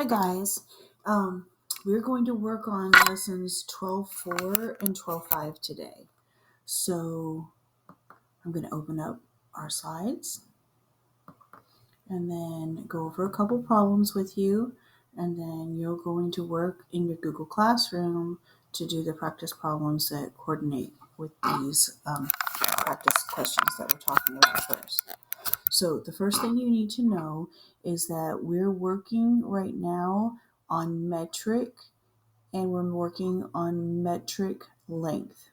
Hi guys. We're going to work on lessons 12.4 and 12.5 today. So I'm going to open up our slides and then go over a couple problems with you, and then you're going to work in your Google Classroom to do the practice problems that coordinate with these practice questions that we're talking about first. So the first thing you need to know is that we're working right now on metric, and we're working on metric length.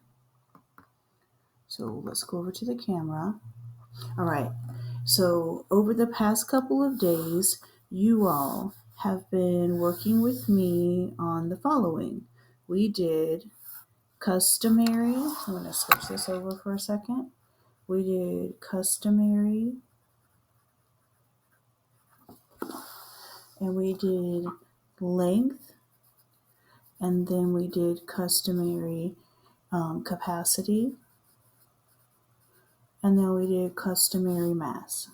So let's go over to the camera. All right. So over the past couple of days, you all have been working with me on the following. We did customary. I'm going to switch this over for a second. We did customary, and we did length, and then we did customary capacity, and then we did customary mass.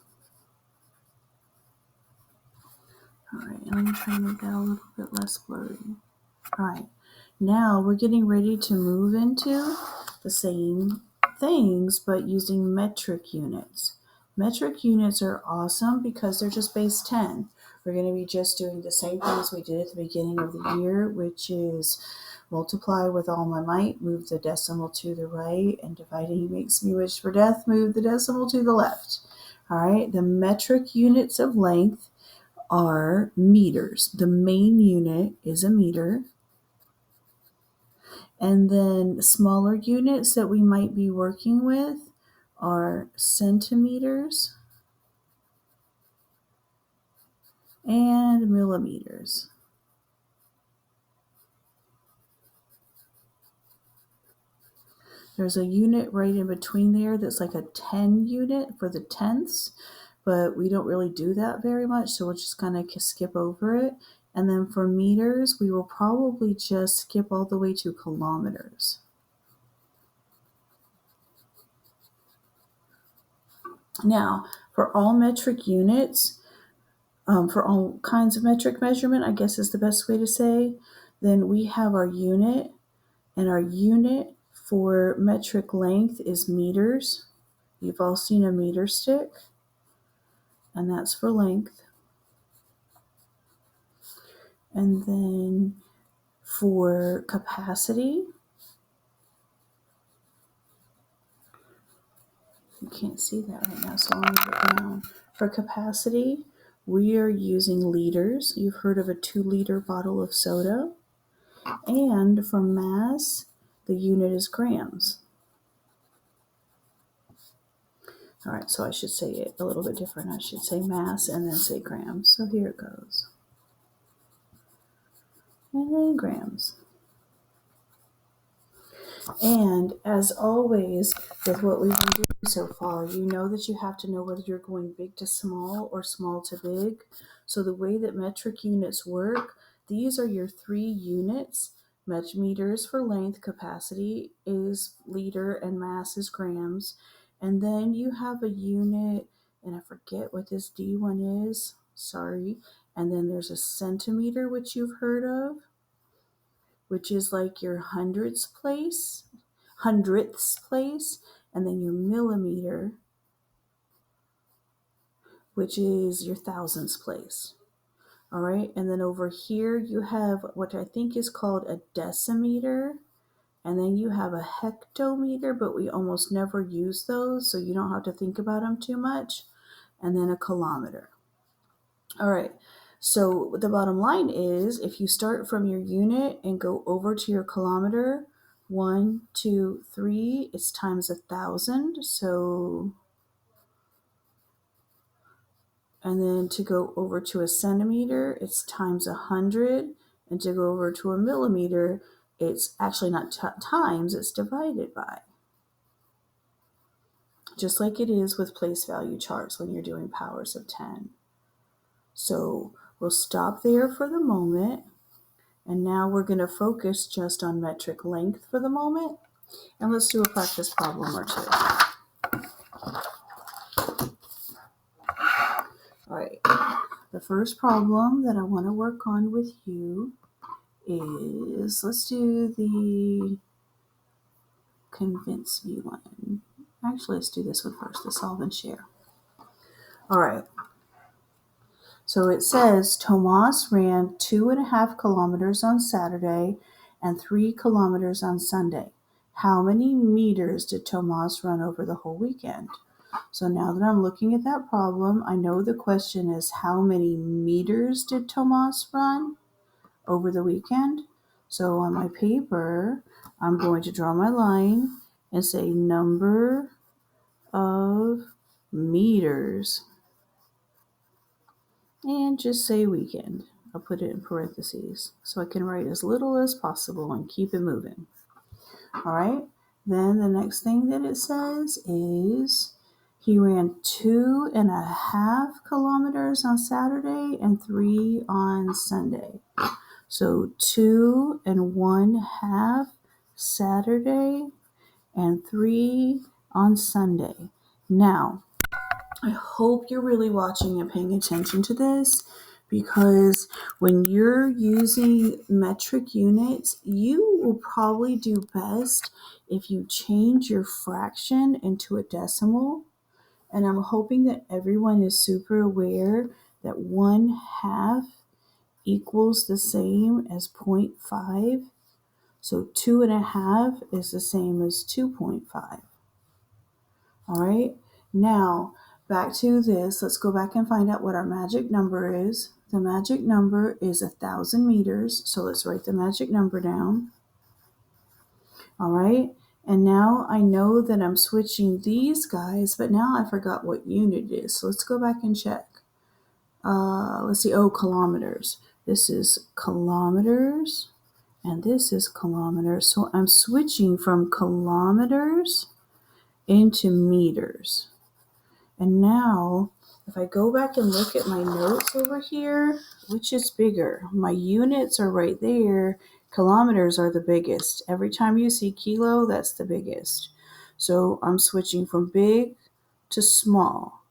All right, let me try to make that a little bit less blurry. All right, now we're getting ready to move into the same things, but using metric units. Metric units are awesome because they're just base 10. We're going to be just doing the same things we did at the beginning of the year, which is multiply with all my might, move the decimal to the right, and dividing makes me wish for death, move the decimal to the left. All right, the metric units of length are meters. The main unit is a meter. And then smaller units that we might be working with are centimeters and millimeters. There's a unit right in between there that's like a 10 unit for the tenths, but we don't really do that very much, so we'll just kind of skip over it. And then for meters, we will probably just skip all the way to kilometers. Now, for all metric units, for all kinds of metric measurement, I guess is the best way to say, then we have our unit, and our unit for metric length is meters. You've all seen a meter stick, and that's for length. And then for capacity, you can't see that right now, so I'll move it down. For capacity, we are using liters. You've heard of a 2-liter bottle of soda. And for mass, the unit is grams. All right, so I should say it a little bit different. I should say mass and then say grams. So here it goes. And then grams. And as always, with what we've been doing so far, you know that you have to know whether you're going big to small or small to big. So the way that metric units work, these are your 3 units. Meters for length, capacity is liter, and mass is grams. And then you have a unit, and I forget what this D one is, sorry. And then there's a centimeter, which you've heard of, which is like your hundredths place, and then your millimeter, which is your thousandths place. All right, and then over here you have what I think is called a decimeter, and then you have a hectometer, but we almost never use those, so you don't have to think about them too much, and then a kilometer. All right, so the bottom line is if you start from your unit and go over to your kilometer, 1, 2, 3, it's times 1,000. So, and then to go over to a centimeter, it's times 100. And to go over to a millimeter, it's actually not times, it's divided by. Just like it is with place value charts when you're doing powers of 10. So we'll stop there for the moment. And now we're going to focus just on metric length for the moment. And let's do a practice problem or 2. All right. the first problem that I want to work on with you is, let's do the convince me one. Actually, let's do this one first, the solve and share. All right. So it says Tomas ran 2.5 kilometers on Saturday and 3 kilometers on Sunday. How many meters did Tomas run over the whole weekend? So now that I'm looking at that problem, I know the question is how many meters did Tomas run over the weekend? So on my paper, I'm going to draw my line and say number of meters and just say weekend. I'll put it in parentheses so I can write as little as possible and keep it moving. All right. Then the next thing that it says is he ran 2.5 kilometers on Saturday and 3 on Sunday. So 2.5 Saturday and 3 on Sunday. Now, I hope you're really watching and paying attention to this, because when you're using metric units, you will probably do best if you change your fraction into a decimal. And I'm hoping that everyone is super aware that 1/2 equals the same as 0.5. So 2.5 is the same as 2.5. All right. Now, back to this. Let's go back and find out what our magic number is. The magic number is 1,000 meters. So let's write the magic number down. All right. And now I know that I'm switching these guys, but now I forgot what unit it is. So let's go back and check. Let's see. Oh, kilometers. This is kilometers, and this is kilometers. So I'm switching from kilometers into meters. And now, if I go back and look at my notes over here, which is bigger? My units are right there. Kilometers are the biggest. Every time you see kilo, that's the biggest. So I'm switching from big to small.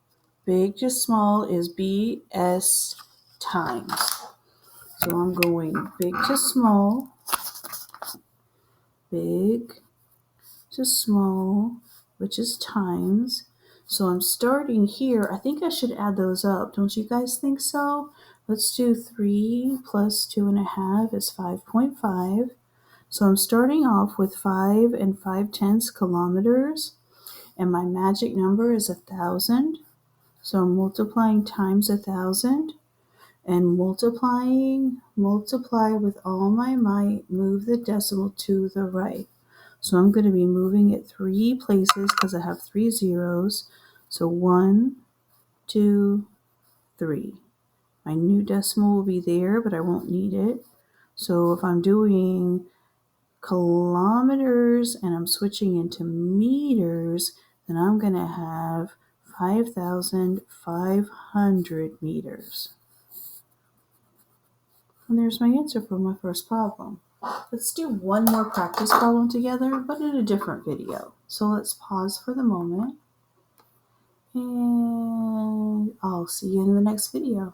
Big to small is BS times. So I'm going big to small, big to small, which is times. So I'm starting here. I think I should add those up. Don't you guys think so? Let's do 3 plus 2.5 is 5.5. So I'm starting off with 5 5/10 kilometers. And my magic number is 1,000. So I'm multiplying times 1,000. And multiply with all my might, move the decimal to the right. So I'm going to be moving it 3 places because I have 3 zeros. So 1, 2, 3. My new decimal will be there, but I won't need it. So if I'm doing kilometers and I'm switching into meters, then I'm going to have 5,500 meters. And there's my answer for my first problem. Let's do one more practice problem together, but in a different video. So let's pause for the moment, and I'll see you in the next video.